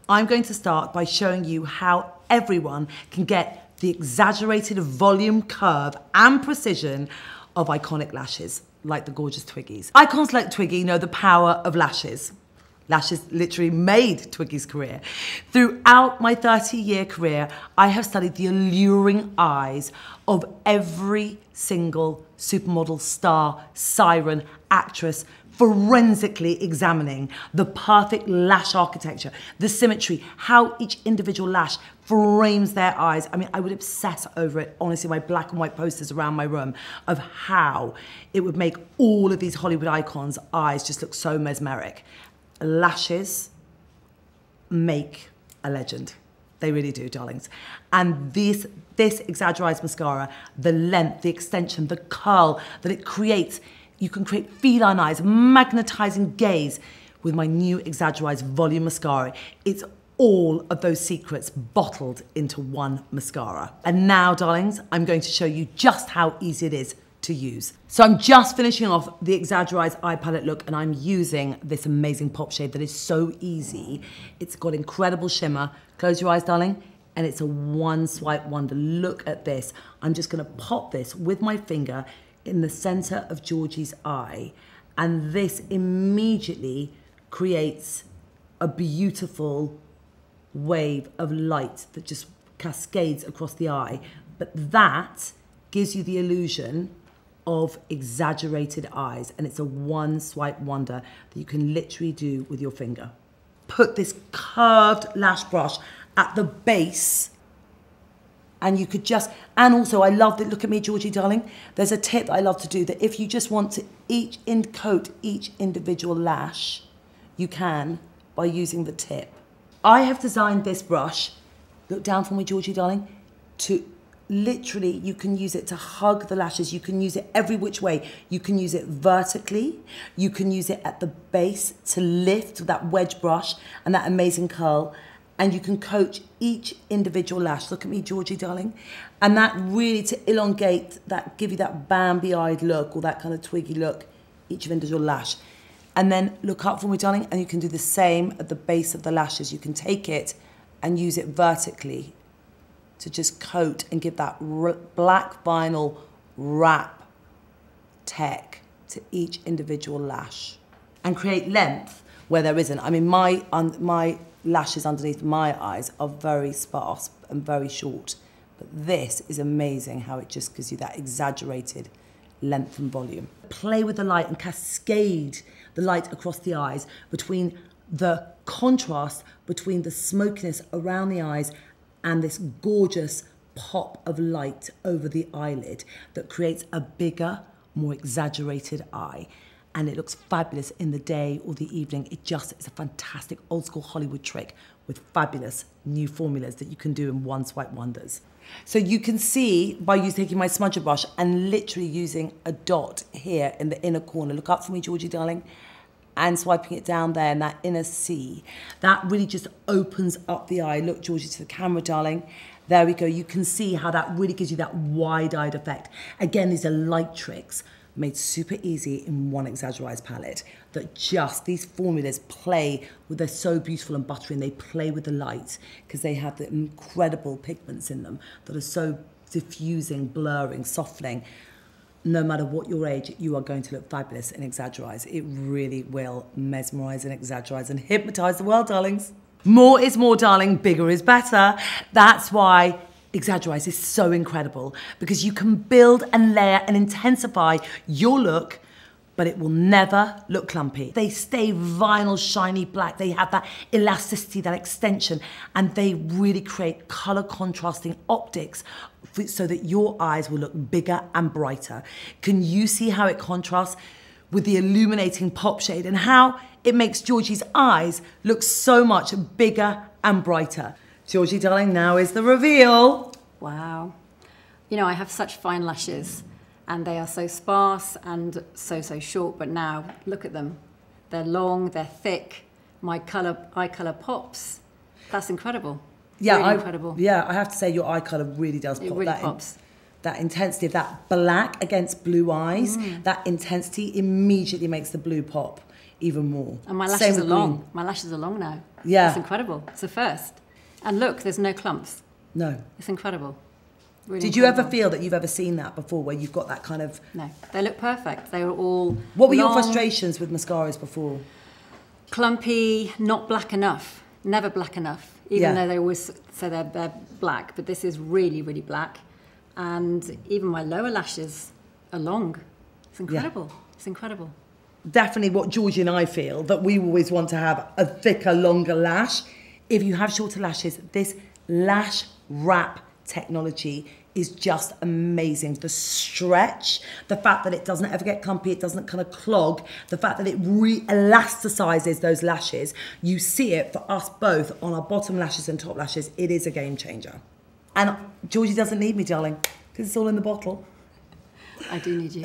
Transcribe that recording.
I'm going to start by showing you how everyone can get the exaggerated volume, curve and precision of iconic lashes, like the gorgeous Twiggies. Icons like Twiggy know the power of lashes. Lashes literally made Twiggy's career. Throughout my 30-year career, I have studied the alluring eyes of every single supermodel, star, siren, actress, forensically examining the perfect lash architecture, the symmetry, how each individual lash frames their eyes. I mean, I would obsess over it, honestly, my black and white posters around my room of how it would make all of these Hollywood icons' eyes just look so mesmeric. Lashes make a legend. They really do, darlings. And this Exagger-Eyes mascara, the length, the extension, the curl that it creates, you can create feline eyes, magnetizing gaze with my new Exagger-Eyes volume mascara. It's all of those secrets bottled into one mascara. And now, darlings, I'm going to show you just how easy it is to use. So I'm just finishing off the Exagger-Eyes eye palette look, and I'm using this amazing pop shade that is so easy. It's got incredible shimmer. Close your eyes, darling, and it's a one swipe wonder. Look at this. I'm just gonna pop this with my finger in the center of Georgie's eye, and this immediately creates a beautiful wave of light that just cascades across the eye. But that gives you the illusion of exaggerated eyes, and it's a one swipe wonder that you can literally do with your finger. Put this curved lash brush at the base, and you could just, and also I love that, look at me, Georgie darling, there's a tip that I love to do, that if you just want to coat each individual lash, you can by using the tip. I have designed this brush, look down for me, Georgie darling, to literally, you can use it to hug the lashes. You can use it every which way. You can use it vertically. You can use it at the base to lift that wedge brush and that amazing curl. And you can coat each individual lash. Look at me, Georgie, darling. And that really, to elongate, that give you that Bambi-eyed look or that kind of Twiggy look, each individual lash. And then look up for me, darling, and you can do the same at the base of the lashes. You can take it and use it vertically to just coat and give that black vinyl wrap tech to each individual lash and create length where there isn't. I mean, my lashes underneath my eyes are very sparse and very short, but this is amazing how it just gives you that exaggerated length and volume. Play with the light and cascade the light across the eyes between the contrast between the smokiness around the eyes and this gorgeous pop of light over the eyelid that creates a bigger, more exaggerated eye. And it looks fabulous in the day or the evening. It just is a fantastic old school Hollywood trick with fabulous new formulas that you can do in one swipe wonders. So you can see by taking my smudger brush and literally using a dot here in the inner corner. Look up for me, Georgie darling. And swiping it down there in that inner C. That really just opens up the eye. Look, Georgie, to the camera, darling. There we go. You can see how that really gives you that wide-eyed effect. Again, these are light tricks made super easy in one Exagger-Eyes palette that just these formulas play with, they're so beautiful and buttery, and they play with the light because they have the incredible pigments in them that are so diffusing, blurring, softening. No matter what your age, you are going to look fabulous in Exagger-Eyes. It really will mesmerize and exaggerize and hypnotize the world, darlings. More is more, darling. Bigger is better. That's why Exagger-Eyes is so incredible, because you can build and layer and intensify your look, but it will never look clumpy. They stay vinyl, shiny black. They have that elasticity, that extension, and they really create color contrasting optics so that your eyes will look bigger and brighter. Can you see how it contrasts with the illuminating pop shade and how it makes Georgie's eyes look so much bigger and brighter? Georgie, darling, now is the reveal. Wow. You know, I have such fine lashes and they are so sparse and so short, but now look at them. They're long, they're thick, my eye colour pops. That's incredible. Yeah, really incredible. Yeah, I have to say your eye colour really does pop. It really pops. That intensity of that black against blue eyes, that intensity immediately makes the blue pop. even more. And my Same lashes are with long. green. My lashes are long now. Yeah. It's incredible. It's a first. And look, there's no clumps. No. It's incredible. Really Did you ever incredible. feel that you've ever seen that before, where you've got that kind of... No, they look perfect. They were all What were your long, frustrations with mascaras before? clumpy, not black enough. Never black enough. Even Yeah. though they always say they're black, but this is really, really black. And even my lower lashes are long. It's incredible. It's incredible. Definitely what Georgie and I feel, that we always want to have a thicker, longer lash. If you have shorter lashes, this lash wrap technology is just amazing. The stretch, the fact that it doesn't ever get clumpy, it doesn't kind of clog, the fact that it re-elasticizes those lashes. You see it for us both on our bottom lashes and top lashes. It is a game changer. And Georgie doesn't need me, darling, because it's all in the bottle. I do need you.